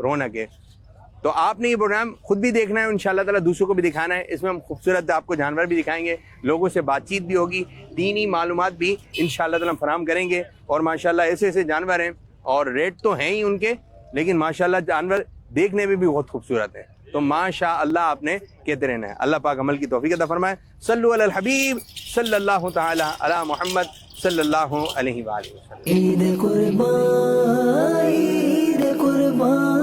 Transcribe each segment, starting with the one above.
رونق ہے. تو آپ نے یہ پروگرام خود بھی دیکھنا ہے, انشاءاللہ تعالیٰ دوسروں کو بھی دکھانا ہے. اس میں ہم خوبصورت آپ کو جانور بھی دکھائیں گے, لوگوں سے بات چیت بھی ہوگی, دینی معلومات بھی انشاءاللہ تعالیٰ فراہم کریں گے. اور ماشاءاللہ ایسے ایسے جانور ہیں, اور ریٹ تو ہیں ہی ان کے, لیکن ماشاءاللہ جانور دیکھنے میں بھی بہت خوبصورت ہیں. تو ماشاء اللہ آپ نے کہتے رہنا ہے. اللہ پاک عمل کی توفیق عطا فرمائے. صلو علی الحبیب صلی اللہ تعالی علی محمد صلی اللہ علیہ وآلہ وسلم. عید قربان عید قربان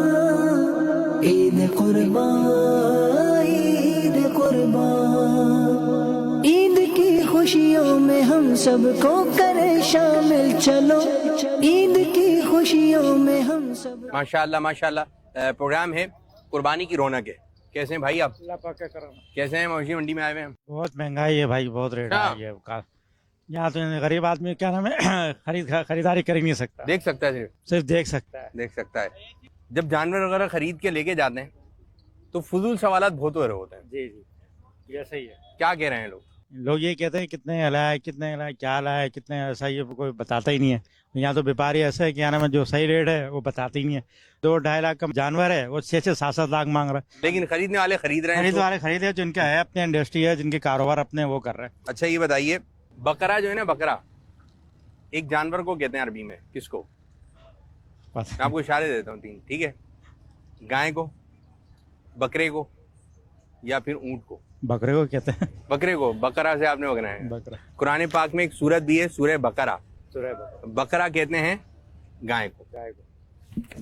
عید قربان عید قربان. عید کی خوشیوں میں ہم سب کو کرے شامل, چلو عید کی خوشیوں میں ہم سب. ماشاءاللہ ماشاءاللہ پروگرام ہے قربانی کی رونق ہے. کیسے ہیں بھائی آپ؟ اللہ پاک کا کرم. کیسے ہیں مویشی منڈی میں آئے ہوئے ہیں؟ بہت مہنگائی ہے بھائی, بہت ریٹ ہے. یہاں تو غریب آدمی کیا نام ہے خریداری کر ہی نہیں سکتا. دیکھ سکتا ہے, صرف دیکھ سکتا ہے. دیکھ سکتا ہے. جب جانور وغیرہ خرید کے لے کے جاتے ہیں تو فضول سوالات بہت ہو رہے ہوتے ہیں. جی جی یہ صحیح ہے. کیا کہہ رہے ہیں لوگ یہ کہتے ہیں کتنے لائے کتنے لائے کیا لائے کتنے, ایسا یہ کوئی بتاتا ہی نہیں ہے. یہاں تو بیپاری ایسا ہے کہ یہاں جو صحیح ریٹ ہے وہ بتاتے ہی نہیں ہے. 2-2.5 لاکھ کا جانور ہے وہ 6-7 لاکھ مانگ رہا ہے. لیکن خریدنے والے خرید رہے ہیں. خریدنے والے خریدے جن کا ہے اپنے انڈسٹری ہے, جن کے کاروبار اپنے وہ کر رہے ہیں. اچھا یہ بتائیے, بکرا جو ہے نا, بکرا ایک جانور کو کہتے ہیں عربی میں, کس کو؟ میں آپ کو اشارے دیتا ہوں 3, ٹھیک ہے. گائے کو, بکرے کو, یا پھر اونٹ کو. بکرے کو کہتے ہیں. بکرے کو, بکرا سے آپ نے پکڑا ہے. بکرا قرآن پاک میں ایک سورت بھی ہے, سورہ بکرا. بکرا کہتے ہیں گائے کو,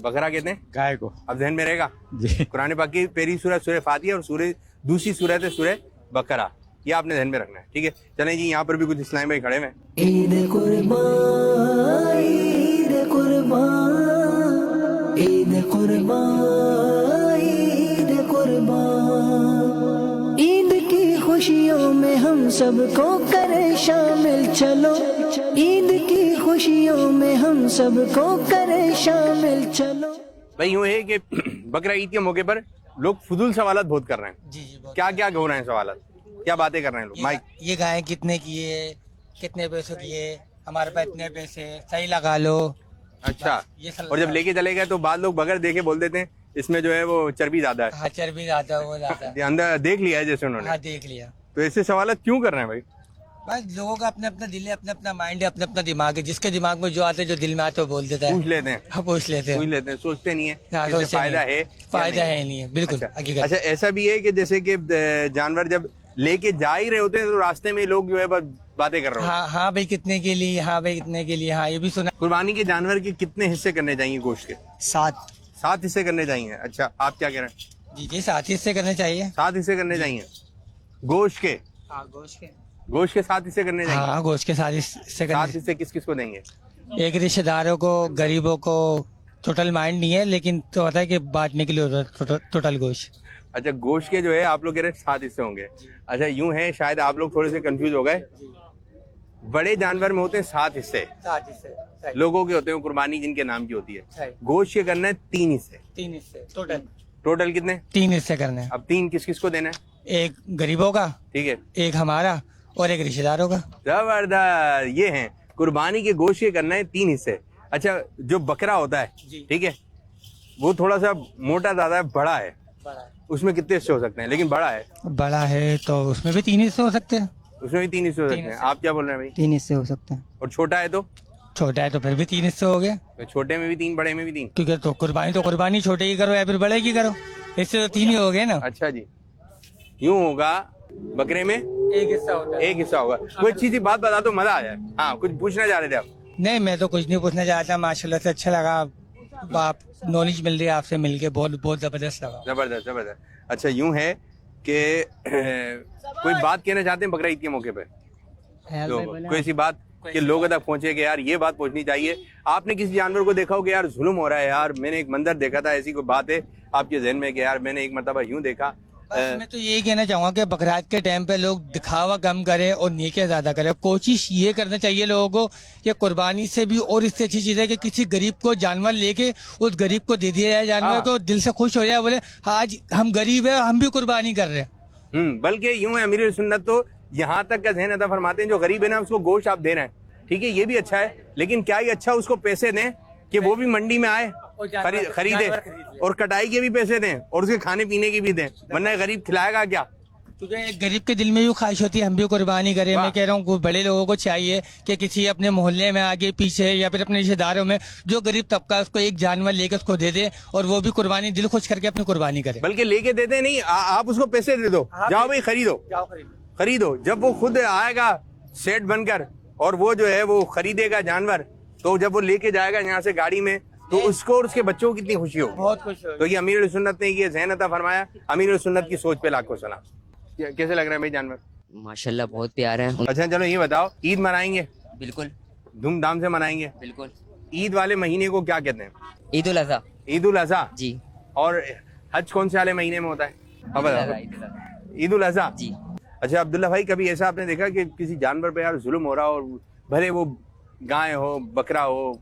بکرا کہتے ہیں گائے کو. اب ذہن میں رہے گا. جی قرآن پاک کی پہلی سورت سورہ فاتحہ اور دوسری سورت ہے سورہ بکرا. یہ آپ نے ذہن میں رکھنا ہے, ٹھیک ہے. چلیں جی, یہاں پر بھی کچھ اسلام بھائی کھڑے ہوئے ہیں. عید قربان عید قربان عید قربان عید قربان. عید کی خوشیوں میں ہم سب کو کرے شامل, چلو عید کی خوشیوں میں ہم سب کو کرے شامل, چلو. بھائی یوں ہے کہ بقرہ عید کے موقع پر لوگ فضول سوالات بہت کر رہے ہیں. جی جی کیا کیا ہو رہے ہیں سوالات, کیا باتیں کر رہے ہیں لوگ؟ مائک. یہ گائے کتنے کی ہے, کتنے پیسوں کی ہے, ہمارے پاس اتنے پیسے, صحیح لگا لو. اچھا, یہ اور جب لے کے چلے گئے تو بعض لوگ بغیر دیکھے بول دیتے ہیں اس میں جو ہے وہ چربی زیادہ ہے. ہاں چربی زیادہ وہ زیادہ. یہ اندر دیکھ لیا ہے جیسے انہوں نے. ہاں دیکھ لیا. تو ایسے سوالات کیوں کر رہے ہیں بھائی؟ بس لوگوں کا اپنا اپنا دل ہے, اپنا اپنا مائنڈ ہے, اپنا اپنا دماغ ہے. جس کے دماغ میں جو آتے جو دل میں آتے وہ بول دیتا ہے. پوچھ لیتے ہیں, ہاں پوچھ لیتے ہیں. سوچتے نہیں ہیں ہاں، اس سے سوچتے فائدہ نہیں. ہے فائدہ ہے نہیں ہے, بالکل حقیقت. اچھا ایسا بھی ہے کہ جیسے کہ جانور جب لے کے جا ہی رہے ہوتے ہیں تو راستے میں لوگ جو ہے بس باتیں کر رہے ہوتے ہیں. ہاں ہاں بھائی کتنے کے لیے, ہاں بھائی کتنے کے لیے, ہاں یہ بھی سنا. قربانی کے جانور کے کتنے حصے کرنے چاہیے گوشت کے؟ 7 حصے کرنے چاہیے. اچھا آپ کیا کہہ رہے ہیں؟ جی جی 7 حصے کرنے چاہیے. 7 حصے کرنے چاہیے گوشت کے. ہاں گوشت کے, گوشت کے 7 حصے کرنے چاہیے. ہاں گوشت کے 7 حصے 7 حصے کس کس کو دیں گے؟ ایک رشتہ داروں کو, غریبوں کو. ٹوٹل مائنڈ نہیں ہے لیکن تو ہوتا ہے کہ بانٹنے کے لیے ہوتا ہے ٹوٹل گوشت. اچھا گوشت کے جو ہے آپ لوگ کہہ رہے ہیں 7 حصے ہوں گے. اچھا یوں ہے, شاید آپ لوگ تھوڑے سے کنفیوز ہو گئے. بڑے جانور میں ہوتے ہیں 7 حصے, 7 حصے لوگوں کے ہوتے ہیں قربانی جن کے نام کی ہوتی ہے. گوشت کے کرنا ہے 3 حصے. 3 حصے ٹوٹل. ٹوٹل کتنے؟ 3 حصے کرنے ہیں. اب 3 کس کس کو دینا ہے؟ ایک غریبوں کا, ٹھیک ہے, ایک ہمارا, اور ایک رشتہ داروں کا. زبردست. یہ ہیں قربانی کے گوشت کے کرنا ہے 3 حصے. اچھا جو بکرا ہوتا ہے, ٹھیک ہے, وہ تھوڑا سا موٹا زیادہ ہے, بڑا ہے, اس میں کتنے حصے ہو سکتے ہیں؟ لیکن بڑا ہے. بڑا ہے تو اس میں بھی 3 حصے ہو سکتے ہیں. اس میں بھی 3 حصے ہو سکتے ہیں. آپ کیا بول رہے ہیں بھائی؟ 3 حصے ہو سکتے ہیں. اور چھوٹا ہے تو؟ چھوٹا ہے تو پھر بھی 3 حصے ہو گئے. چھوٹے میں بھی 3, بڑے میں بھی 3. کیونکہ تو قربانی چھوٹے کی کرو یا پھر بڑے کی کرو, اس سے تو 3 ہی ہو گئے نا. اچھا جی, یوں ہوگا بکرے میں ایک حصہ ہوتا ہے. ایک حصہ ہوگا. کوئی اچھی سی بات بتا تو مزہ آ جائے. ہاں کچھ پوچھنا چاہ رہے تھے آپ؟ نہیں میں تو کچھ نہیں پوچھنا چاہتا. ماشاء اللہ سے اچھا لگا, آپ نالج مل رہی ہے آپ سے مل کے, بہت بہت زبردست لگا. زبردست زبردست. اچھا یوں ہے کہ کوئی بات کہنا چاہتے ہیں بقرہ عید کے موقع پہ؟ کوئی ایسی بات کہ لوگوں تک پہنچے کہ یار یہ بات پہنچنی چاہیے. آپ نے کسی جانور کو دیکھا ہو کہ یار ظلم ہو رہا ہے, یار میں نے ایک منظر دیکھا تھا, ایسی کوئی بات ہے آپ کے ذہن میں کہ یار میں نے ایک مرتبہ یوں دیکھا؟ میں تو یہی کہنا چاہوں گا کہ بقرعید کے ٹائم پہ لوگ دکھاوا کم کرے اور نیکیاں زیادہ کرے. کوشش یہ کرنا چاہیے لوگوں کو کہ قربانی سے بھی اور اس سے اچھی چیز ہے کہ کسی غریب کو جانور لے کے اس غریب کو دے دیا جائے, جانور کو دل سے خوش ہو جائے, بولے آج ہم غریب ہیں ہم بھی قربانی کر رہے ہیں. بلکہ یوں ہے امیر سنت تو یہاں تک کا ذہن عطا فرماتے ہیں جو غریب ہے نا اس کو گوشت آپ دے رہے ہیں, ٹھیک ہے, یہ بھی اچھا ہے, لیکن کیا یہ اچھا اس کو پیسے دیں کہ وہ بھی منڈی میں آئے खरीदे और कटाई के भी पैसे दें और उसके खाने पीने की भी दें, वरना गरीब खिलाएगा क्या? क्योंकि एक गरीब के दिल में भी ख्वाहिश होती है हम भी कुर्बानी करें। मैं कह रहा हूँ बड़े लोगों को चाहिए कि किसी अपने मोहल्ले में आगे पीछे या फिर अपने रिश्तेदारों में जो गरीब तबका है उसको एक जानवर लेकर उसको दे दे और वो भी कुर्बानी दिल खुश करके अपनी कुर्बानी करे। बल्कि लेके देते नहीं, आप उसको पैसे दे दो, जाओ भाई खरीदो। जब वो खुद आएगा सेठ बनकर और वो जो है वो खरीदेगा जानवर, तो जब वो लेके जाएगा यहाँ से गाड़ी में, तो उसको और उसके बच्चों को कितनी खुशी होगी। बहुत खुश हो। तो ये अमीरुल सुन्नत ने ये ज़हन अता फरमाया। अमीरुल सुन्नत की सोच पे लाखों सलाम। कैसे लग रहा है भाई जानवर? माशाल्लाह बहुत प्यारे हैं। अच्छा चलो ये बताओ, ईद मनाएंगे? बिल्कुल धूमधाम से मनाएंगे। बिल्कुल। ईद वाले महीने को क्या कहते हैं? ईद उल अज़हा। ईद उल अज़हा जी। और हज कौन से वाले महीने में होता है? अब बताओ। ईद उल अज़हा जी। अच्छा अब्दुल्ला भाई, कभी ऐसा आपने देखा कि किसी जानवर पे यार जुल्म हो रहा हो, और भले वो गाय हो, बकरा हो,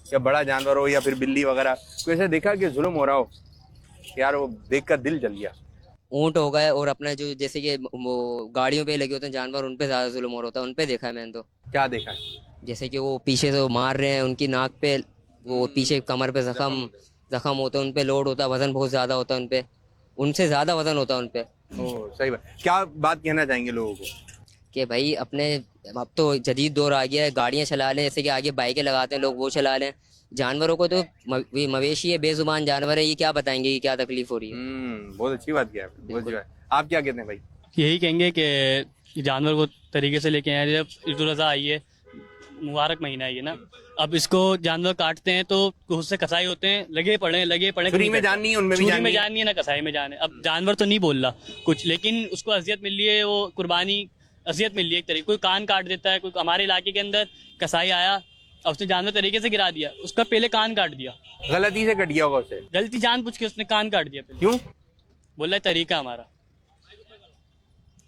या बड़ा जानवर हो, या फिर बिल्ली वगैरह, तो ऐसा देखा कि जुल्म हो रहा हो यार, वो देखकर दिल जल गया? ऊँट हो गए और अपना जो जैसे कि वो गाड़ियों पे लगे होते हैं जानवर, उन पे ज्यादा जुल्म हो रहा होता है। उन पे देखा है मैंने तो। क्या देखा है? जैसे कि वो पीछे से मार रहे हैं, उनकी नाक पे वो पीछे कमर पे जख्म होता है, उन पे लोड होता है, वजन बहुत ज्यादा होता है उन पे, उनसे ज्यादा वजन होता है उन पे। ओ सही बात। क्या बात कहना चाहेंगे लोगों को? कि भाई अपने अब तो जदीद दौर आ गया है, गाड़ियाँ चला लें, जैसे कि आगे बाइकें लगाते हैं लोग, वो चला लें। जानवरों को तो मवेशी है, बेजुबान जानवर है, ये क्या बताएंगे कि क्या तकलीफ हो रही है। बहुत अच्छी बात किया, बहुत अच्छी बात। आप क्या कहते हैं भाई? यही कहेंगे कि जानवर को तरीके से लेके आए। जब ईद उल अज़हा आई है, मुबारक महीना है ये ना, अब इसको जानवर काटते हैं तो उससे कसाई होते हैं, लगे पड़े। छुरी में जान नहीं है, उनमें भी छुरी में जान नहीं है ना कसाई में जान है। अब जानवर तो नहीं बोल रहा कुछ, लेकिन उसको अजियत मिल रही है, वो कुर्बानी अजियत मिल रही है एक तरीके। कोई कान काट देता है, कोई हमारे इलाके के अंदर कसाई आया और उसने जानवर तरीके से गिरा दिया, उसका पहले कान काट दिया, गलती से कट गया होगा उसे, गलती जान पूछ के उसने कान काट दिया पहले। क्यों? बोला तरीका हमारा।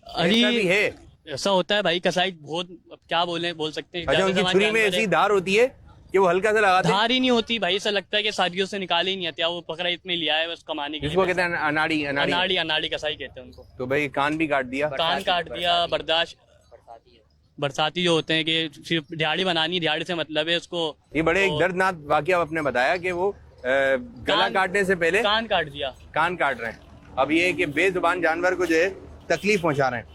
ऐसा भी है? ऐसा होता है भाई, कसाई बहुत, अब क्या बोल सकते हैं। अच्छा, उनकी छुरी में ऐसी धार होती है कि वो हल्का सा लगाते हैं? धार ही नहीं होती भाई, ऐसा लगता है कि शादियों से निकाले ही नहीं आती, वो बकरा ईद में लिया है बस कमाने के लिए। जिसको कहते हैं अनाड़ी कसाई कहते हैं उनको। तो भाई कान भी काट दिया, कान काट दिया। बर्दाश्त बरसाती जो होते हैं कि सिर्फ दिहाड़ी बनानी, दिहाड़ी से मतलब है उसको। ये बड़े एक दर्दनाक वाकया आपने बताया कि वो गला काटने से पहले कान काट दिया, कान काट रहे हैं। अब ये है कि बेजुबान जानवर को जो है तकलीफ पहुंचा रहे हैं।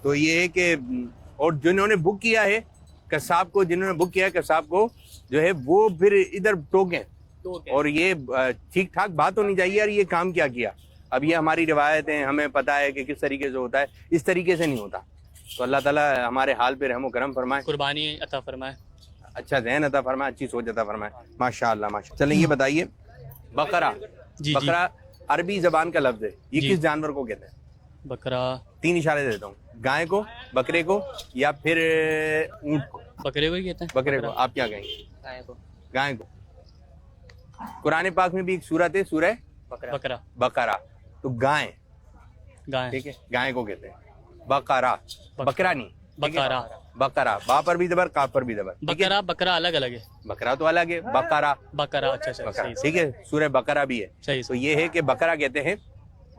तो ये है कि और जिन्होंने बुक किया है कसाब को, जिन्होंने बुक किया है कसाब को जो है, वो फिर इधर टोकें। और ये ठीक ठाक बात होनी चाहिए यार, ये काम क्या किया। अब ये हमारी रिवायत है, हमें पता है कि किस तरीके से होता है, इस तरीके से नहीं होता। तो अल्लाह ताला हमारे हाल पे रहम करम फरमाए, कुर्बानी अता फरमाए, अच्छा ज़हन अता फरमाए, अच्छी सोच अता फरमाए। माशाअल्लाह माशा। चलें ये बताइए, बकरा, बकरा अरबी जबान का लफ्ज है, ये किस जानवर को कहते हैं? बकरा 3 इशारे दे देता हूँ, गाय को, बकरे को, या फिर ऊंट को। बकरे को ही कहते हैं। बकरे को। आप क्या कहेंगे? गाय को। गाय को। कुरान पाक में भी एक सूरत है, सूरह बकरा। बकरा। तो गाय, गाय, ठीक है, गाय को कहते हैं बकरा, बकरा नहीं, बकरा। बकरा, बा पर भी दबर, का पर भी दबर। बकरा बकरा अलग अलग है, बकरा तो अलग है, बकरा बकरा। अच्छा बकरा, सही ठीक है, सूरह बकरा भी है। सही। तो ये है कि बकरा कहते हैं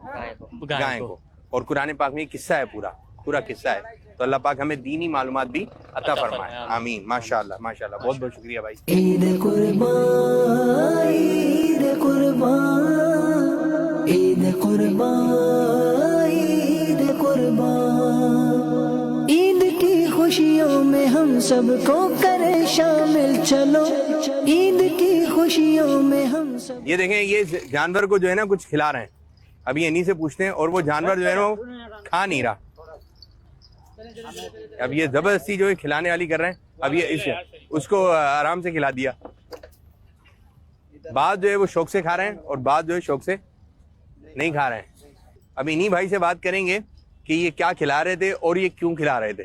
गाय को। गाय को। और कुरान पाक में किस्सा है, पूरा किस्सा है। तो अल्लाह पाक हमें दीनी मालूमात भी अता फरमाए, आमीन। माशाअल्लाह माशाअल्लाह, बहुत बहुत शुक्रिया भाई। ईद कुर्बान, ईद कुर्बान, ईद कुर्बान, ईद कुर्बान। ईद की खुशियों में हम सबको करें शामिल, चलो ईद की खुशियों में हम सब। ये देखें, ये जानवर को जो है ना कुछ खिला रहे हैं, अभी इन्हीं से पूछते हैं। और वो जानवर जो है ना वो खा नहीं रहा, अब ये जबरदस्ती जो है खिलाने वाली कर रहे हैं। अब ये उसको आराम से खिला दिया। बाद जो है वो शौक से खा रहे हैं और बाद जो है शौक से नहीं खा रहे हैं। अब इन्हीं भाई से बात करेंगे कि ये क्या खिला रहे थे और ये क्यों खिला रहे थे।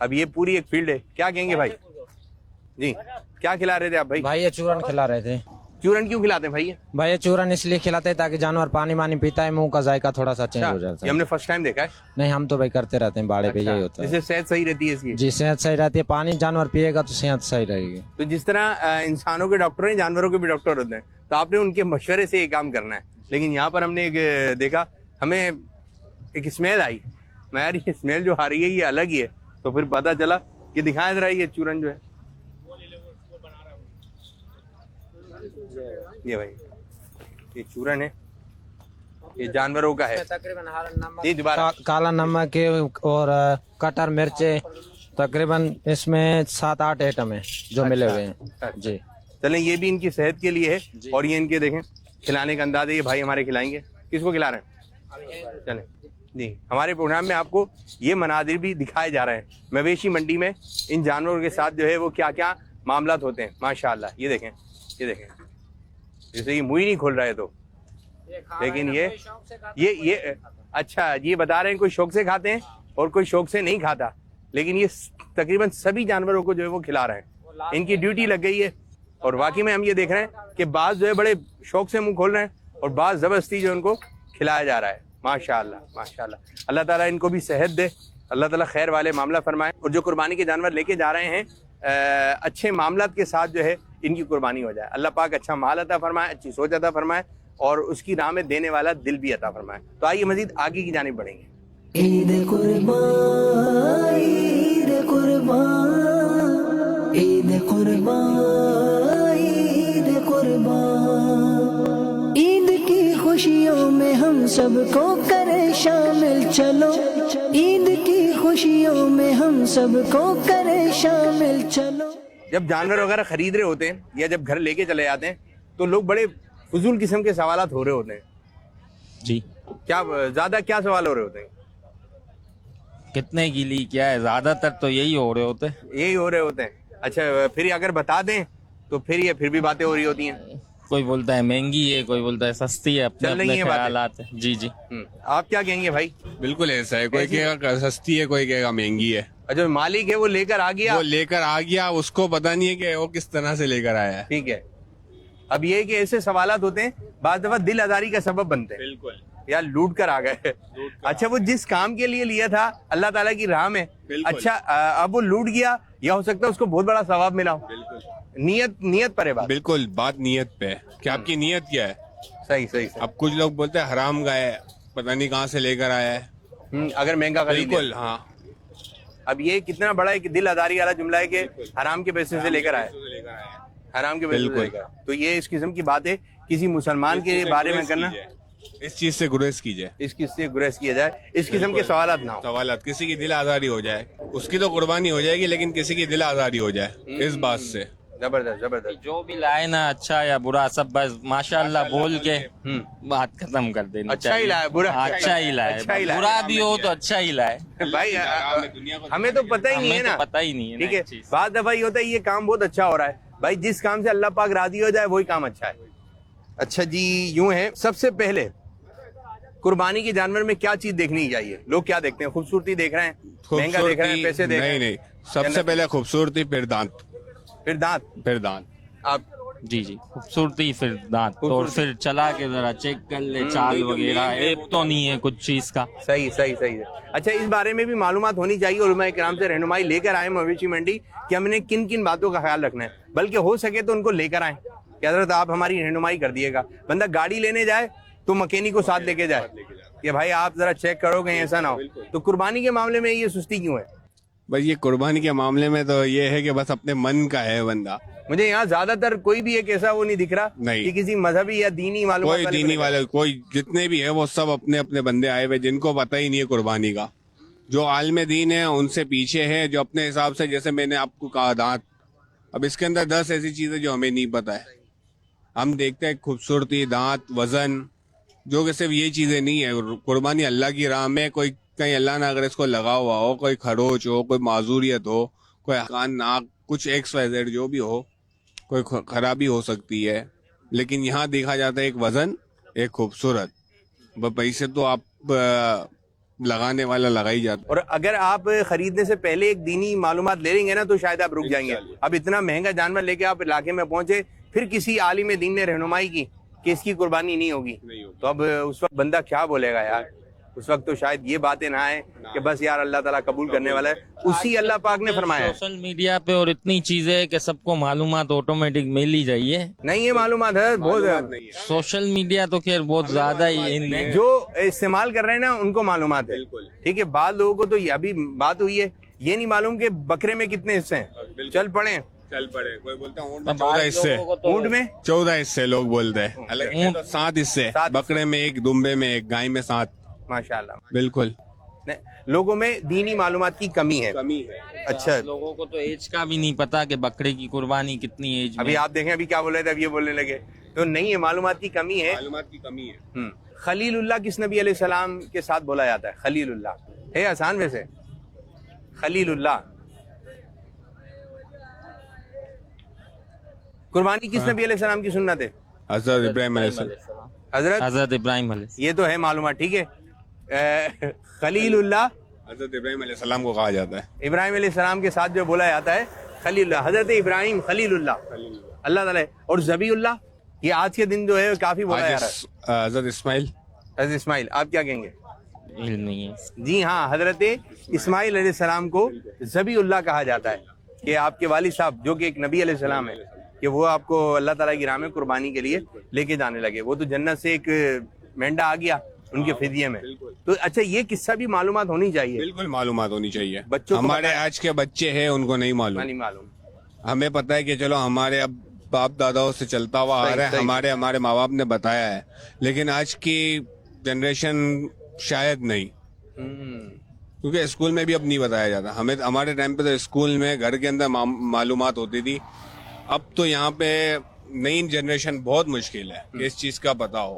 अब ये पूरी एक फील्ड है। क्या कहेंगे भाई जी, क्या खिला रहे थे आप भाई? भाई ये चूरन खिला रहे थे। चूरन क्यों खिलाते हैं भाई? भाई ये चूरन इसलिए खिलाते हैं ताकि जानवर पानी वानी पीता है, मुंह का जायका थोड़ा सा चेंज हो जाता ये है। हमने फर्स्ट टाइम देखा है। नहीं, हम तो भाई करते रहते हैं बाड़े पे, यही होता है। जिससे सेहत सही रहती है इसकी। जी, सेहत सही रहती है, पानी जानवर पिएगा तो सेहत सही रहेगी। तो जिस तरह इंसानों के डॉक्टर हैं, जानवरों के भी डॉक्टर होते हैं, तो आपने उनके मशवरे से ये काम करना है। लेकिन यहाँ पर हमने एक देखा, हमें एक स्मेल आई, मैं यार ये स्मेल जो आ रही है ये अलग ही है। तो फिर पता चला कि दिखाया जा रहा है ये चूरन जो है, ये भाई ये चूरन है, ये जानवरों का है तकरीबन जी। दोबारा काला नमक है और कटर मिर्चे, तकरीबन इसमें 7-8 आइटम है जो मिले हुए हैं जी। चलें, ये भी इनकी सेहत के लिए है और ये इनके देखें खिलाने का अंदाज है। ये भाई हमारे खिलाएंगे, किसको खिला रहे हैं? चलें जी, हमारे प्रोग्राम में आपको ये मनाजिर भी दिखाए जा रहे हैं मवेशी मंडी में इन जानवरों के साथ जो है वो क्या क्या मामलात होते हैं। माशाल्लाह, ये देखें, ये देखें, जैसे ये मुंह ही नहीं खोल रहा है तो, लेकिन ये अच्छा, ये बता रहे हैं कोई शौक से खाते हैं और कोई शौक से नहीं खाता, लेकिन ये तकरीबन सभी जानवरों को जो है वो खिला रहे हैं। इनकी ड्यूटी लग गई है और वाकई में हम ये देख रहे हैं कि बाज़ जो है बड़े शौक से मुंह खोल रहे हैं और बाज़ ज़बरदस्ती जो उनको खिलाया जा रहा है। माशाअल्लाह माशाअल्लाह, अल्लाह ताला इनको भी सेहत दे, अल्लाह ताला खैर वाले मामला फरमाए और जो कुर्बानी के जानवर लेके जा रहे हैं अच्छे मामलात के साथ जो है इनकी कुर्बानी हो जाए। अल्लाह पाक अच्छा माल अता फरमाए, अच्छी सोच अता फरमाए और उसकी राह में देने वाला दिल भी अता फरमाए। तो आइए मजीद आगे की जानिब बढ़ेंगे। ईद कुर्बान, ईद कुर्बान, ईद कुर्बान, ईद कुर्बान। ईद की खुशियों में हम सबको करें शामिल, चलो ईद की खुशियों में हम सबको करें शामिल, चलो। जब जानवर वगैरह खरीद रहे होते हैं या जब घर लेके चले जाते हैं तो लोग बड़े फजूल किस्म के सवालात हो रहे होते हैं जी। क्या ज्यादा क्या सवाल हो रहे होते हैं? कितने की ली, क्या है, ज्यादातर तो यही हो रहे होते हैं। यही हो रहे होते हैं। अच्छा, फिर अगर बता दें तो फिर भी बातें हो रही होती हैं। कोई बोलता है महंगी है, कोई बोलता है सस्ती है, अपने चल रही अपने हैं बातें। ख्यालात है। जी जी। आप क्या कहेंगे भाई? बिल्कुल ऐसा है, कोई कहेगा सस्ती है, कोई कहेगा महंगी है। जो मालिक है वो लेकर आ गया, वो लेकर आ गया, उसको पता नहीं है कि वो किस तरह से लेकर आया है। ठीक है। अब ये कि ऐसे सवालात होते हैं बाज़ दफा दिल आजारी का सबब बनते हैं। बिल्कुल यार लूट कर आ गए। अच्छा, वो जिस काम के लिए लिया था अल्लाह ताला की राह में, अच्छा अब वो लूट गया, या हो सकता है उसको बहुत बड़ा सवाब मिला हो। नियत पर है बात। बिल्कुल, बात नियत पे है कि आपकी नियत क्या है। सही सही सही। अब कुछ लोग बोलते हैं हराम का है, पता नहीं कहाँ से लेकर आया है। अगर महंगा खरीदे। बिल्कुल हाँ। अब ये कितना बड़ा एक दिल आजारी वाला जुमला है कि हराम के पैसे से लेकर आए, हराम के पैसे से लेकर आए। तो ये इस किस्म की बात है किसी मुसलमान के बारे में करना, इस चीज से गुरेज कीजिए, इस किस से गुरेज किया जाए, इस किस्म के सवालात ना हो। सवालात, किसी की दिल आजारी हो जाए, उसकी तो कुर्बानी हो जाएगी लेकिन किसी की दिल आजारी हो जाए, इस बात से। जबरदस्त जबरदस्त। जो भी लाए ना, अच्छा या बुरा, सब बस माशाल्लाह बोल के बात खत्म कर देनी अच्छा ही लाए, बुरा अच्छा ही लाए, अच्छा ही लाए। बुरा भी हो तो अच्छा ही लाए भाई हमें तो पता ही नहीं है हमें ना, तो पता ही नहीं है ठीक ना है। इस चीज़। बात दफा ये होता है ये काम बहुत अच्छा हो रहा है भाई, जिस काम से अल्लाह पाक राजी हो जाए वही काम अच्छा है। अच्छा जी, यूं है, सबसे पहले कुर्बानी के जानवर में क्या चीज देखनी चाहिए? लोग क्या देखते हैं? खूबसूरती देख रहे हैं, महंगा देख रहे हैं, पैसे देख रहे हैं? नहीं, सबसे पहले खूबसूरती, फिर दांत, फिर दांत। फिर दांत। आप जी जी, खूबसूरती फिर दांत, और फिर चला के जरा चेक कर ले चाल वगैरह, ऐप तो नहीं है कुछ चीज का। सही सही सही है। अच्छा, इस बारे में भी मालूमात होनी चाहिए, उलमा किराम से रहनुमाई लेकर आए मवेशी मंडी कि हमने किन किन बातों का ख्याल रखना है, बल्कि हो सके तो उनको लेकर आए कि हजरत आप हमारी रहनुमाई कर दिएगा। बंदा गाड़ी लेने जाए तो मकैनिक को साथ लेके जाए कि भाई आप जरा चेक करो कहीं ऐसा ना हो। तो कुर्बानी के मामले में ये सुस्ती क्यों है? बस ये कुर्बानी के मामले में तो ये है कि बस अपने मन का है बंदा। मुझे यहाँ ज्यादातर कोई भी एक ऐसा वो नहीं दिख रहा नहीं। कि किसी मजहबी या दीनी मालूम कोई दीनी वाले, कोई जितने भी है वो सब अपने अपने बंदे आए हुए जिनको पता ही नहीं है कुर्बानी का। जो आलम दीन है उनसे पीछे है, जो अपने हिसाब से, जैसे मैंने आपको कहा दांत, अब इसके अंदर 10 ऐसी चीजें जो हमें नहीं पता है। हम देखते हैं खूबसूरती, दांत, वजन, जो कि सिर्फ ये चीजें नहीं है। कुर्बानी अल्लाह की राह में, कोई कहीं अल्लाह ना अगर इसको लगा हुआ हो, कोई खरोच हो, कोई माजूरियत हो, कोई कान नाक कुछ XYZ जो भी हो, कोई खराबी हो सकती है, लेकिन यहाँ देखा जाता है एक वजन, एक खूबसूरत, पैसे तो आप लगाने वाला लगा ही जाता। और अगर आप खरीदने से पहले एक दीनी मालूमात ले लेंगे ना तो शायद आप रुक जाएंगे। अब इतना महंगा जानवर लेके आप इलाके में पहुंचे, फिर किसी आलिम दीन ने रहनुमाई की कि इसकी कुर्बानी नहीं होगी, तो अब उस वक्त बंदा क्या बोलेगा यार? उस वक्त तो शायद ये बातें ना आए कि बस यार अल्लाह ताला कबूल करने वाला है। उसी अल्लाह पाक ने फरमाया है। सोशल मीडिया पे और इतनी चीजें है कि सबको मालूमात ऑटोमेटिक मिल ही जाइए। नहीं, ये मालूमात है बहुत। सोशल मीडिया तो खैर बहुत ज्यादा ही इनने जो इस्तेमाल कर रहे हैं ना उनको मालूमात है, ठीक है। बाद लोगों को तो ये अभी बात हुई है, ये नहीं मालूम कि बकरे में कितने हिस्से हैं। चल पड़े चल पड़े, कोई बोलता है ऊँट में 14 हिस्से, ऊँट में 14 हिस्से लोग बोलते हैं, हालांकि तो 7 हिस्से, बकरे में 1, दुम्बे में 1, गाय में 7। माशाल्लाह। बिल्कुल नहीं, लोगों में दीनी मालूमात की कमी है। कमी है। अच्छा, लोगों को तो एज का भी नहीं पता कि बकरे की कुर्बानी कितनी एज में। अभी आप देखें अभी क्या बोल रहे थे, अब ये बोलने लगे, तो नहीं है, मालूमात की कमी है। मालूमात की कमी है। खलीलुल्लाह किस नबी अलैहिस्सलाम के साथ बोला जाता है? खलीलुल्लाह है आसान वैसे, खलीलुल्लाह। कुर्बानी किस नबी अलैहिस्सलाम की सुन्नत है? हजरत इब्राहिम अलैहिस्सलाम। हजरत इब्राहिम अलैहि। ये तो है मालूमात, ठीक है। खलीलुल्लाह हजरत इब्राहिम अलैहिस्सलाम को कहा जाता है। इब्राहिम अलैहिस्सलाम के साथ जो बोला जाता है खलीलुल्लाह, हजरत इब्राहिम खलीलुल्लाह अल्लाह ताला है। और ज़बीउल्लाह ये आज के दिन जो है काफी बोला जा रहा है। हजरत इस्माइल। हजरत इस्माइल, आप क्या कहेंगे? इल्म नहीं है। जी हाँ, हजरत इस्माइल अलैहिस्सलाम को ज़बीउल्लाह कहा जाता है कि आपके वालिद साहब जो कि एक नबी अलैहिस्सलाम है, कि वो आपको अल्लाह ताला की राह में कुर्बानी के लिए लेके जाने लगे। वो तो जन्नत से एक मेंढा आ गया उनके फिदिये में। तो अच्छा, ये किस्सा भी मालूमात होनी चाहिए। बिल्कुल मालूमात होनी चाहिए। बच्चों को हमारे पता है। आज के बच्चे हैं, उनको नहीं मालूम। नहीं मालूम। हमें पता है कि चलो हमारे अब बाप दादाओं से चलता हुआ आ सही, रहा है, सही। हमारे माँ बाप ने बताया है, लेकिन आज की जनरेशन शायद नहीं, क्योंकि स्कूल में भी अब नहीं बताया जाता। हमें हमारे टाइम पे तो स्कूल में घर के अंदर मालूमात होती थी। अब तो यहाँ पे नई जनरेशन बहुत मुश्किल है कि इस चीज का पता हो।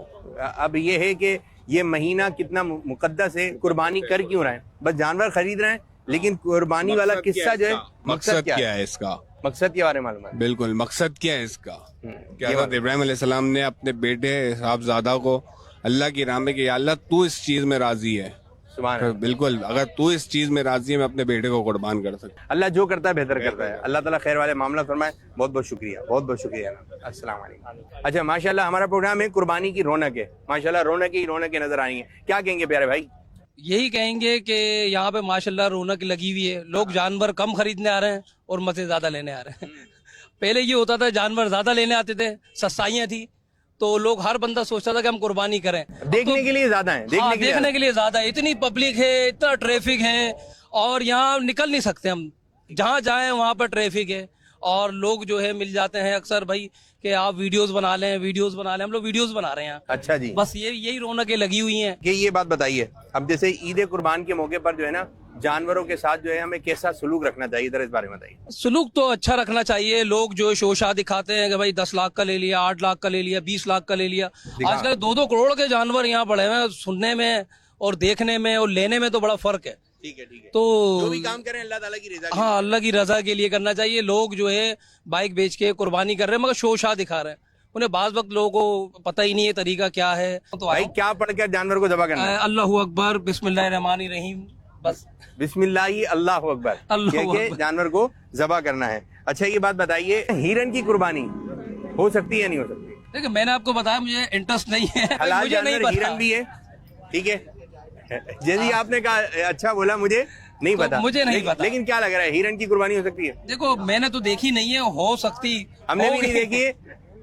अब ये है कि ये महीना कितना मुकद्दस है, कुर्बानी कर क्यों रहे हैं? बस जानवर खरीद रहे हैं, लेकिन कुर्बानी वाला किस्सा जो है, मकसद क्या है इसका? मकसद के बारे में मालूम है? बिल्कुल, मकसद क्या है इसका? कि ये हज़रत इब्राहिम अलैहिस्सलाम ने अपने बेटे साहबजादा को अल्लाह की राह में कि या अल्लाह तू इस चीज में राजी है, सुभान अल्लाह। बिल्कुल अगर तू इस चीज में राजी है, मैं अपने बेटे को कुर्बान कर सकता। अल्लाह जो करता है बेहतर करता है। अल्लाह ताला खैर वाले मामला फरमाए। बहुत बहुत शुक्रिया, बहुत बहुत शुक्रिया। अस्सलाम वालेकुम। अच्छा, माशाल्लाह हमारा प्रोग्राम है कुर्बानी की रौनक है। माशाल्लाह रौनक ही रौनकें नजर आई हैं। क्या कहेंगे प्यारे भाई? यही कहेंगे कि यहाँ पे माशाल्लाह रौनक लगी हुई है। लोग जानवर कम खरीदने आ रहे हैं और मजे ज्यादा लेने आ रहे हैं। पहले ये होता था जानवर ज्यादा लेने आते थे, सस्ताइयाँ थी, तो लोग हर बंदा सोचता था कि हम कुर्बानी करें। देखने के लिए ज्यादा है, देखने के लिए ज्यादा है। इतनी पब्लिक है, इतना ट्रैफिक है, और यहाँ निकल नहीं सकते हम। जहाँ जाएं वहाँ पर ट्रैफिक है, और लोग जो है मिल जाते हैं अक्सर भाई कि आप वीडियोस बना लें। हम लोग वीडियोस बना रहे हैं। अच्छा जी, बस यही रौनकें लगी हुई हैं। कि ये बात बताइए, अब जैसे ईद कुर्बान के मौके पर जो है ना, जानवरों के साथ जो है हमें कैसा सलूक रखना चाहिए, इधर इस बारे में बताइए। सलूक तो अच्छा रखना चाहिए। लोग जो शोशा दिखाते हैं कि भाई 10 लाख का ले लिया, 8 लाख का ले लिया, 20 लाख का ले लिया। आजकल 2-2 करोड़ के जानवर यहाँ पड़े हुए हैं। सुनने में और देखने में और लेने में तो बड़ा फर्क है। ठीक है, ठीक है। तो जो भी काम करें अल्लाह ताला की रज़ा के लिए। हाँ, अल्लाह की रजा के लिए करना चाहिए। लोग जो है बाइक बेच के कुर्बानी कर रहे हैं, मगर शोशा दिखा रहे हैं। उन्हें बाज वक्त लोगों को पता ही नहीं है तरीका क्या है। तो भाई क्या पढ़ कर जानवर को जबा करना है? अल्लाहू अकबर, बिस्मिल्लाहिर्रहमानिर्रहीम, बस बिस्मिल्लाह अल्लाह अकबर, अल्लाहू के अकबर। जानवर को जबा करना है। अच्छा, ये बात बताइए, हिरन की कुर्बानी हो सकती है या नहीं हो सकती? देखिए, मैंने आपको बताया मुझे इंटरेस्ट नहीं है। हलाल मुझे नहीं जानवर पता। हिरन भी है, ठीक है। जैसे आपने कहा अच्छा बोला, मुझे नहीं तो पता, मुझे नहीं लेकिन- पता। लेकिन क्या लग रहा है, हिरन की कुर्बानी हो सकती है? देखो, मैंने तो देखी नहीं है, हो सकती, हमने भी होगी। नहीं देखी है,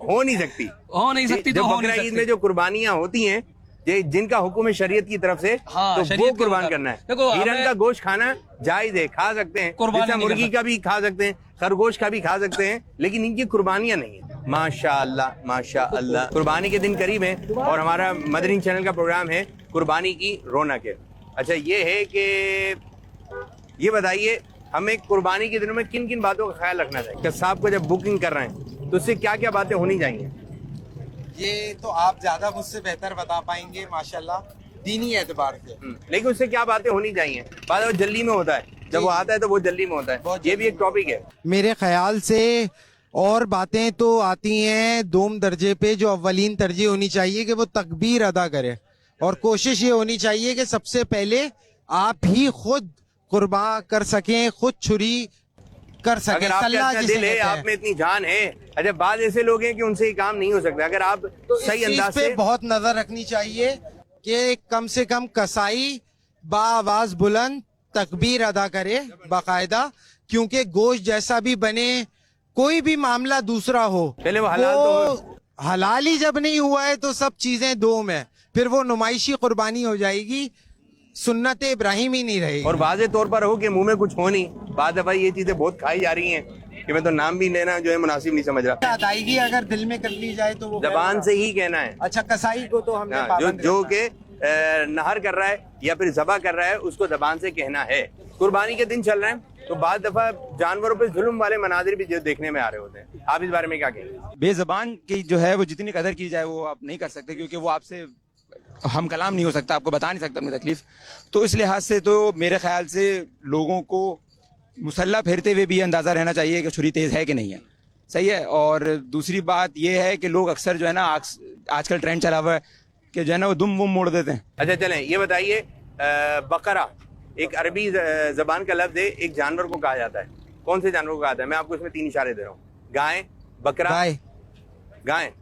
हो नहीं सकती। हो नहीं सकती तो जब हो बकरा नहीं ईद सकती। में जो कुर्बानियां होती हैं, जिनका हुक्म है शरीयत की तरफ से, हाँ, तो शरीयत वो के कुर्बान मुताबिक। करना है। देखो, हिरन हमें- का गोश्त खाना जायज है, खा सकते हैं, कुर्बानी जैसा नहीं कर मुर्गी का भी खा सकते हैं, खरगोश का भी खा सकते हैं, लेकिन इनकी कुर्बानियां नहीं है। माशाअल्लाह, माशाअल्लाह। कुर्बानी के दिन करीब है और हमारा मदनी चैनल का प्रोग्राम है कुर्बानी की रौनक है। अच्छा, ये है कि ये बताइए हमें कुर्बानी के दिनों में किन किन बातों का ख्याल रखना चाहिए? कसाब को जब बुकिंग कर रहे हैं तो उससे क्या क्या बातें होनी चाहिए? ये तो आप ज्यादा मुझसे बेहतर बता पाएंगे माशाल्लाह, दीनी एतबार से। लेकिन उससे क्या बातें होनी चाहिए? बाद में जल्दी में होता है, जब वो आता है तो वो जल्दी में होता है। ये भी एक टॉपिक है। मेरे ख्याल से और बातें तो आती हैं दोम दर्जे पे। जो अव्वलीन तरजीह होनी चाहिए कि वो तकबीर अदा करे, और कोशिश ये होनी चाहिए कि सबसे पहले आप ही खुद कुर्बा कर सकें, खुद छुरी कर सकें। अगर आपके सल्ला अच्छा जिसे दिल है, कहते हैं। आप में इतनी जान है। अच्छा, बाद ऐसे लोग हैं कि उनसे ये काम नहीं हो सकता। अगर आप तो सही इस चीज अंदाज पे से बहुत नजर रखनी चाहिए कि कम से कम कसाई बाआवाज बुलंद तकबीर अदा करे बाकायदा, क्योंकि गोश्त जैसा भी बने, कोई भी मामला दूसरा हो, पहले वो हलाल तो हो। हलाल ही जब नहीं हुआ है तो सब चीजें दोम है, फिर वो नुमाइशी कुर्बानी हो जाएगी, सुन्नत इब्राहिम ही नहीं रहेगी। और वाज़े तौर पर हो कि मुंह में कुछ हो नहीं, बाद भाई ये चीजें बहुत खाई जा रही हैं, कि मैं तो नाम भी लेना जो है मुनासिब नहीं समझ रहा। अदायगी अगर दिल में कर ली जाए तो वो जबान से ही कहना है। अच्छा, कसाई को तो हमने हाँ, जो पाबंद जो रखा है। के नहर कर रहा है या फिर ज़बह कर रहा है उसको जबान से कहना है। कुर्बानी के दिन चल रहे हैं तो बाद दफा जानवरों पे जुल्म वाले मनाजिर भी जो देखने में आ रहे होते हैं। आप इस बारे में क्या कहेंगे? बेज़बान की जो है वो जितनी कदर की जाए वो आप नहीं कर सकते, क्योंकि वो आपसे हम कलाम नहीं हो सकता, आपको बता नहीं सकता अपनी तकलीफ। तो इस लिहाज से तो मेरे ख्याल से लोगों को मुसल्ला फेरते हुए भी अंदाज़ा रहना चाहिए कि छुरी तेज़ है कि नहीं है। सही है। और दूसरी बात ये है कि लोग अक्सर जो है ना आजकल ट्रेंड चला हुआ है कि जो है ना वो दुम वुम मोड़ देते हैं। अच्छा चलें, ये बताइए बकरा एक अरबी जबान का लफ्ज है, एक जानवर को कहा जाता है। कौन से जानवर को कहा जाता है? मैं आपको इसमें 3 इशारे दे रहा हूँ। गाय, बकरा। गाय।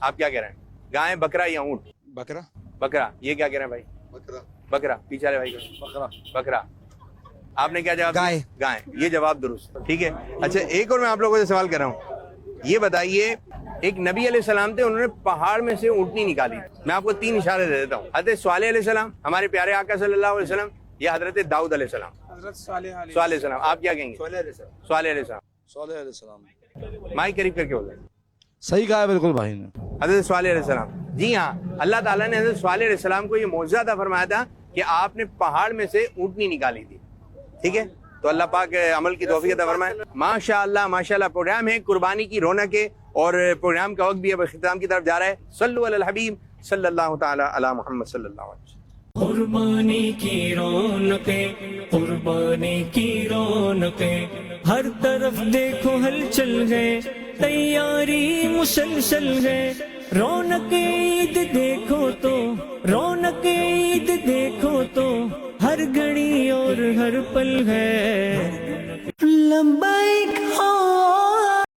आप क्या कह रहे हैं? गाय, बकरा या ऊँट? बकरा। बकरा। ये क्या कह रहे हैं भाई? बकरा। बकरा। पीछे वाले भाई बकरा। बकरा। आपने क्या जवाब? गाय। गाय। ये जवाब दुरुस्त, ठीक है। अच्छा, एक और मैं आप लोगों से सवाल कर रहा हूँ। ये बताइए, एक नबी अलैहिस्सलाम थे, उन्होंने पहाड़ में से ऊँटनी निकाली। मैं आपको 3 इशारे दे देता हूँ। हज़रत स्वालेह अलैहिस्सलाम, हमारे प्यारे आका सल्लल्लाहु अलैहि वसल्लम, या हज़रत दाऊद अलैहिस्सलाम? हज़रत स्वालेह अलैहिस्सलाम। आप क्या कहेंगे? स्वालेह अलैहिस्सलाम। माइक करीब करके बोल रहे हैं। सही कहा है बिल्कुल भाई ने, हज़रत स्वालेह अलैहिस्सलाम। जी हाँ, अल्लाह ताला ने हज़रत स्वालेह अलैहिस्सलाम को ये मौजज़ा अता फरमाया था कि आपने पहाड़ में से ऊँटनी निकाली थी। ठीक है, तो अल्लाह पाक अमल की तौफीक अता फरमाए। माशाअल्लाह माशाअल्लाह। प्रोग्राम है कुर्बानी की रौनक है और प्रोग्राम का वक्त भी अब इख्तिताम की तरफ जा रहा है। सल्लु अलल हबीब सल्लल्लाहु तआला अला मुहम्मद सल्लल्लाहु अलैहि वसल्लम। कुर्बानी की रौनकें, कुर्बानी की रौनकें, हर तरफ देखो हलचल है, तैयारी मुसलसल है। रौनक ईद देखो तो, रौनक ईद देखो तो, हर घड़ी और हर पल है। लंबाई